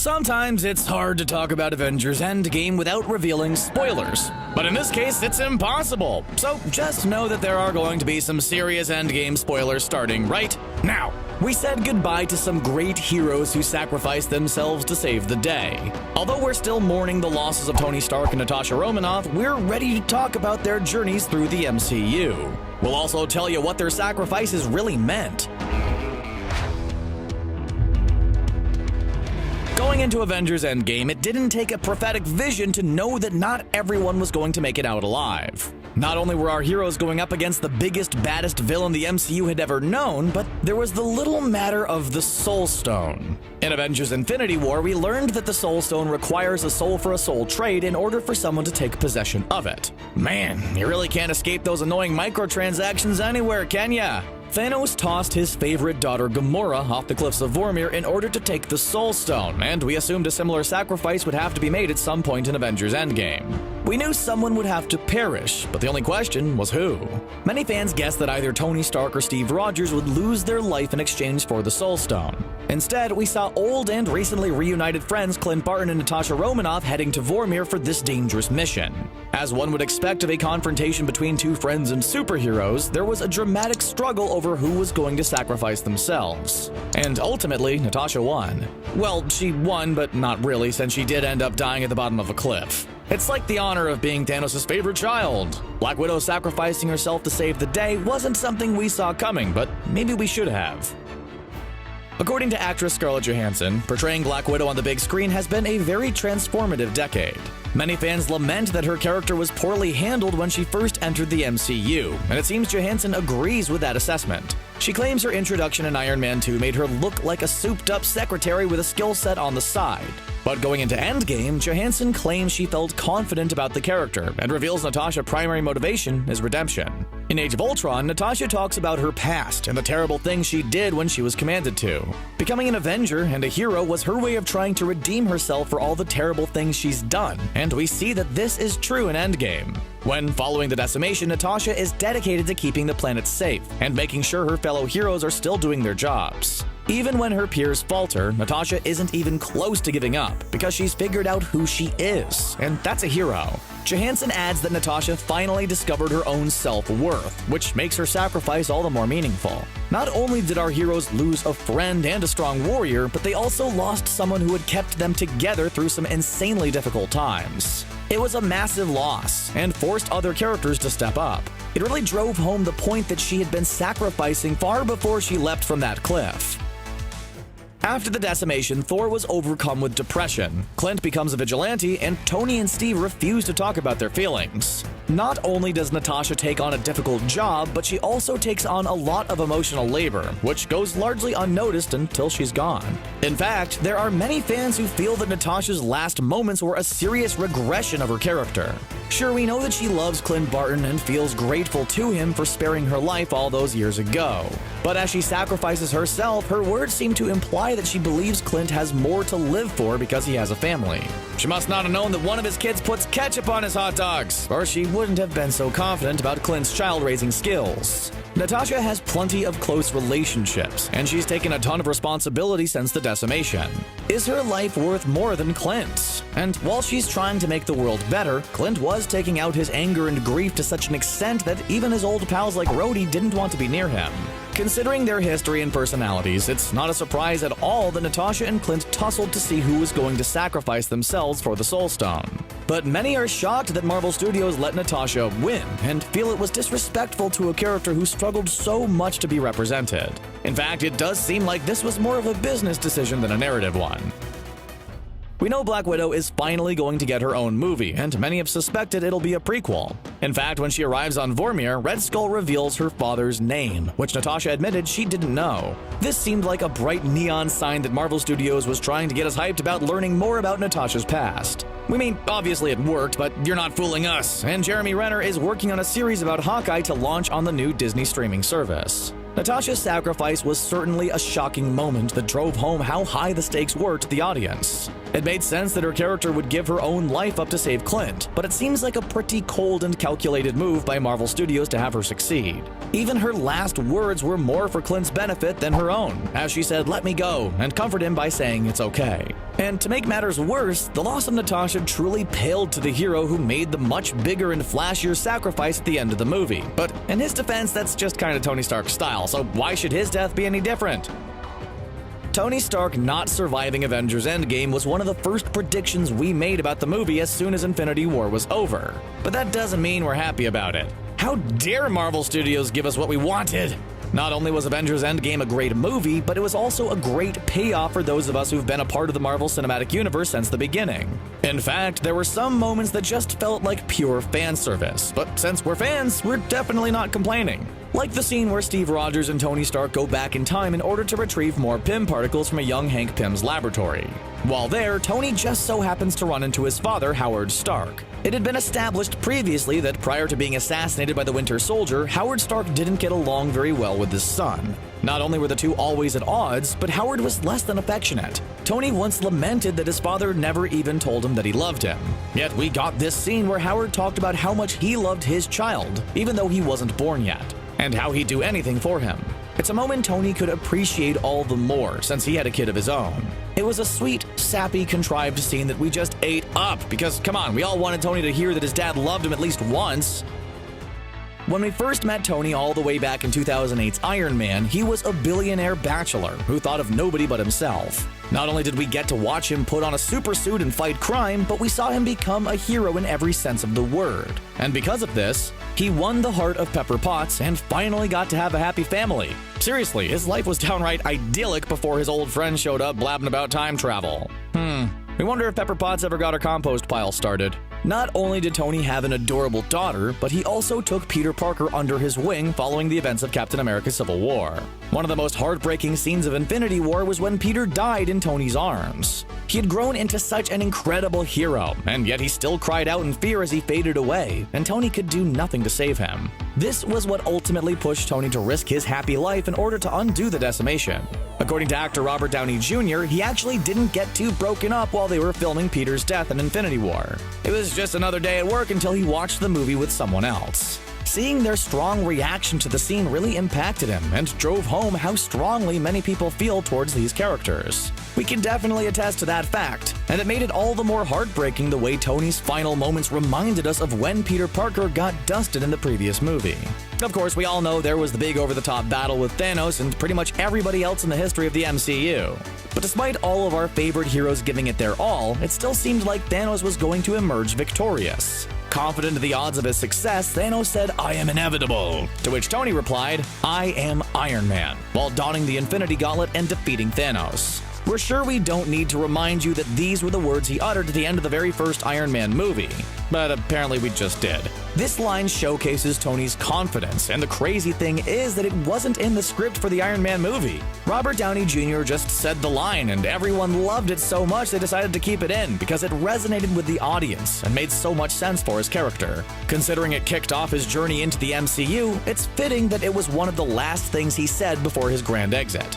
Sometimes it's hard to talk about Avengers Endgame without revealing spoilers, but in this case it's impossible, so just know that there are going to be some serious Endgame spoilers starting right now. We said goodbye to some great heroes who sacrificed themselves to save the day. Although we're still mourning the losses of Tony Stark and Natasha Romanoff, we're ready to talk about their journeys through the MCU. We'll also tell you what their sacrifices really meant. Going into Avengers Endgame, it didn't take a prophetic vision to know that not everyone was going to make it out alive. Not only were our heroes going up against the biggest, baddest villain the MCU had ever known, but there was the little matter of the Soul Stone. In Avengers Infinity War, we learned that the Soul Stone requires a soul-for-a-soul trade in order for someone to take possession of it. Man, you really can't escape those annoying microtransactions anywhere, can ya? Thanos tossed his favorite daughter Gamora off the cliffs of Vormir in order to take the Soul Stone, and we assumed a similar sacrifice would have to be made at some point in Avengers Endgame. We knew someone would have to perish, but the only question was who. Many fans guessed that either Tony Stark or Steve Rogers would lose their life in exchange for the Soul Stone. Instead, we saw old and recently reunited friends Clint Barton and Natasha Romanoff heading to Vormir for this dangerous mission. As one would expect of a confrontation between two friends and superheroes, there was a dramatic struggle over who was going to sacrifice themselves. And ultimately, Natasha won. Well, she won, but not really, since she did end up dying at the bottom of a cliff. It's like the honor of being Thanos' favorite child. Black Widow sacrificing herself to save the day wasn't something we saw coming, but maybe we should have. According to actress Scarlett Johansson, portraying Black Widow on the big screen has been a very transformative decade. Many fans lament that her character was poorly handled when she first entered the MCU, and it seems Johansson agrees with that assessment. She claims her introduction in Iron Man 2 made her look like a souped-up secretary with a skill set on the side. But going into Endgame, Johansson claims she felt confident about the character and reveals Natasha's primary motivation is redemption. In Age of Ultron, Natasha talks about her past and the terrible things she did when she was commanded to. Becoming an Avenger and a hero was her way of trying to redeem herself for all the terrible things she's done, and we see that this is true in Endgame. When following the decimation, Natasha is dedicated to keeping the planet safe and making sure her fellow heroes are still doing their jobs. Even when her peers falter, Natasha isn't even close to giving up because she's figured out who she is, and that's a hero. Johansson adds that Natasha finally discovered her own self-worth, which makes her sacrifice all the more meaningful. Not only did our heroes lose a friend and a strong warrior, but they also lost someone who had kept them together through some insanely difficult times. It was a massive loss and forced other characters to step up. It really drove home the point that she had been sacrificing far before she leapt from that cliff. After the decimation, Thor was overcome with depression. Clint becomes a vigilante, and Tony and Steve refuse to talk about their feelings. Not only does Natasha take on a difficult job, but she also takes on a lot of emotional labor, which goes largely unnoticed until she's gone. In fact, there are many fans who feel that Natasha's last moments were a serious regression of her character. Sure, we know that she loves Clint Barton and feels grateful to him for sparing her life all those years ago. But as she sacrifices herself, her words seem to imply that she believes Clint has more to live for because he has a family. She must not have known that one of his kids puts ketchup on his hot dogs, or she wouldn't have been so confident about Clint's child-raising skills. Natasha has plenty of close relationships, and she's taken a ton of responsibility since the decimation. Is her life worth more than Clint's? And while she's trying to make the world better, Clint was taking out his anger and grief to such an extent that even his old pals like Rhodey didn't want to be near him. Considering their history and personalities, it's not a surprise at all that Natasha and Clint tussled to see who was going to sacrifice themselves for the Soul Stone. But many are shocked that Marvel Studios let Natasha win and feel it was disrespectful to a character who struggled so much to be represented. In fact, it does seem like this was more of a business decision than a narrative one. We know Black Widow is finally going to get her own movie, and many have suspected it'll be a prequel. In fact, when she arrives on Vormir, Red Skull reveals her father's name, which Natasha admitted she didn't know. This seemed like a bright neon sign that Marvel Studios was trying to get us hyped about learning more about Natasha's past. We mean, obviously it worked, but you're not fooling us, and Jeremy Renner is working on a series about Hawkeye to launch on the new Disney streaming service. Natasha's sacrifice was certainly a shocking moment that drove home how high the stakes were to the audience. It made sense that her character would give her own life up to save Clint, but it seems like a pretty cold and calculated move by Marvel Studios to have her succeed. Even her last words were more for Clint's benefit than her own, as she said, "Let me go," and comfort him by saying it's okay. And to make matters worse, the loss of Natasha truly paled to the hero who made the much bigger and flashier sacrifice at the end of the movie. But in his defense, that's just kind of Tony Stark's style, so why should his death be any different? Tony Stark not surviving Avengers Endgame was one of the first predictions we made about the movie as soon as Infinity War was over. But that doesn't mean we're happy about it. How dare Marvel Studios give us what we wanted? Not only was Avengers Endgame a great movie, but it was also a great payoff for those of us who've been a part of the Marvel Cinematic Universe since the beginning. In fact, there were some moments that just felt like pure fan service, but since we're fans, we're definitely not complaining. Like the scene where Steve Rogers and Tony Stark go back in time in order to retrieve more Pym particles from a young Hank Pym's laboratory. While there, Tony just so happens to run into his father, Howard Stark. It had been established previously that prior to being assassinated by the Winter Soldier, Howard Stark didn't get along very well with his son. Not only were the two always at odds, but Howard was less than affectionate. Tony once lamented that his father never even told him that he loved him. Yet we got this scene where Howard talked about how much he loved his child, even though he wasn't born yet, and how he'd do anything for him. It's a moment Tony could appreciate all the more since he had a kid of his own. It was a sweet, sappy, contrived scene that we just ate up because, come on, we all wanted Tony to hear that his dad loved him at least once. When we first met Tony all the way back in 2008's Iron Man, he was a billionaire bachelor who thought of nobody but himself. Not only did we get to watch him put on a super suit and fight crime, but we saw him become a hero in every sense of the word. And because of this, he won the heart of Pepper Potts and finally got to have a happy family. Seriously, his life was downright idyllic before his old friend showed up blabbing about time travel. We wonder if Pepper Potts ever got her compost pile started. Not only did Tony have an adorable daughter, but he also took Peter Parker under his wing following the events of Captain America: Civil War. One of the most heartbreaking scenes of Infinity War was when Peter died in Tony's arms. He had grown into such an incredible hero, and yet he still cried out in fear as he faded away, and Tony could do nothing to save him. This was what ultimately pushed Tony to risk his happy life in order to undo the decimation. According to actor Robert Downey Jr., he actually didn't get too broken up while they were filming Peter's death in Infinity War. It was just another day at work until he watched the movie with someone else. Seeing their strong reaction to the scene really impacted him and drove home how strongly many people feel towards these characters. We can definitely attest to that fact, and it made it all the more heartbreaking the way Tony's final moments reminded us of when Peter Parker got dusted in the previous movie. Of course, we all know there was the big over-the-top battle with Thanos and pretty much everybody else in the history of the MCU. But despite all of our favorite heroes giving it their all, it still seemed like Thanos was going to emerge victorious. Confident of the odds of his success, Thanos said, "I am inevitable," to which Tony replied, "I am Iron Man," while donning the Infinity Gauntlet and defeating Thanos. We're sure we don't need to remind you that these were the words he uttered at the end of the very first Iron Man movie, but apparently we just did. This line showcases Tony's confidence, and the crazy thing is that it wasn't in the script for the Iron Man movie. Robert Downey Jr. just said the line, and everyone loved it so much they decided to keep it in because it resonated with the audience and made so much sense for his character. Considering it kicked off his journey into the MCU, it's fitting that it was one of the last things he said before his grand exit.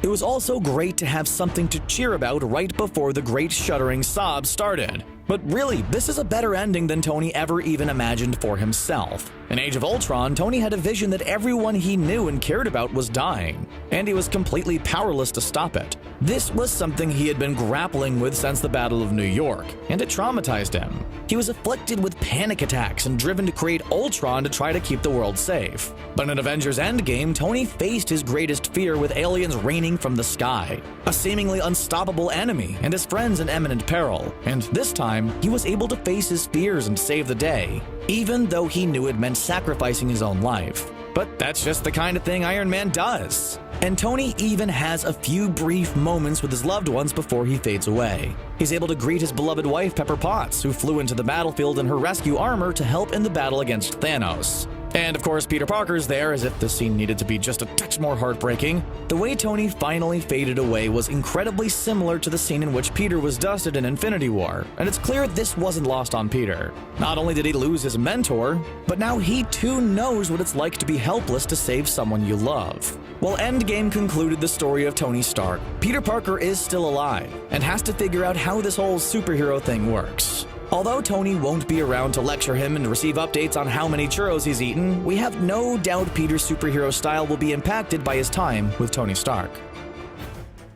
It was also great to have something to cheer about right before the great shuddering sobs started. But really, this is a better ending than Tony ever even imagined for himself. In Age of Ultron, Tony had a vision that everyone he knew and cared about was dying, and he was completely powerless to stop it. This was something he had been grappling with since the Battle of New York, and it traumatized him. He was afflicted with panic attacks and driven to create Ultron to try to keep the world safe. But in Avengers Endgame, Tony faced his greatest fear with aliens raining from the sky, a seemingly unstoppable enemy, and his friends in imminent peril. And this time, he was able to face his fears and save the day, even though he knew it meant sacrificing his own life. But that's just the kind of thing Iron Man does. And Tony even has a few brief moments with his loved ones before he fades away. He's able to greet his beloved wife, Pepper Potts, who flew into the battlefield in her rescue armor to help in the battle against Thanos. And of course, Peter Parker's there, as if the scene needed to be just a touch more heartbreaking. The way Tony finally faded away was incredibly similar to the scene in which Peter was dusted in Infinity War, and it's clear this wasn't lost on Peter. Not only did he lose his mentor, but now he too knows what it's like to be helpless to save someone you love. While Endgame concluded the story of Tony Stark, Peter Parker is still alive, and has to figure out how this whole superhero thing works. Although Tony won't be around to lecture him and receive updates on how many churros he's eaten, we have no doubt Peter's superhero style will be impacted by his time with Tony Stark.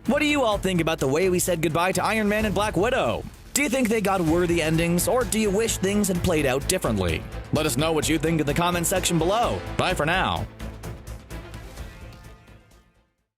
What do you all think about the way we said goodbye to Iron Man and Black Widow? Do you think they got worthy endings, or do you wish things had played out differently? Let us know what you think in the comment section below. Bye for now.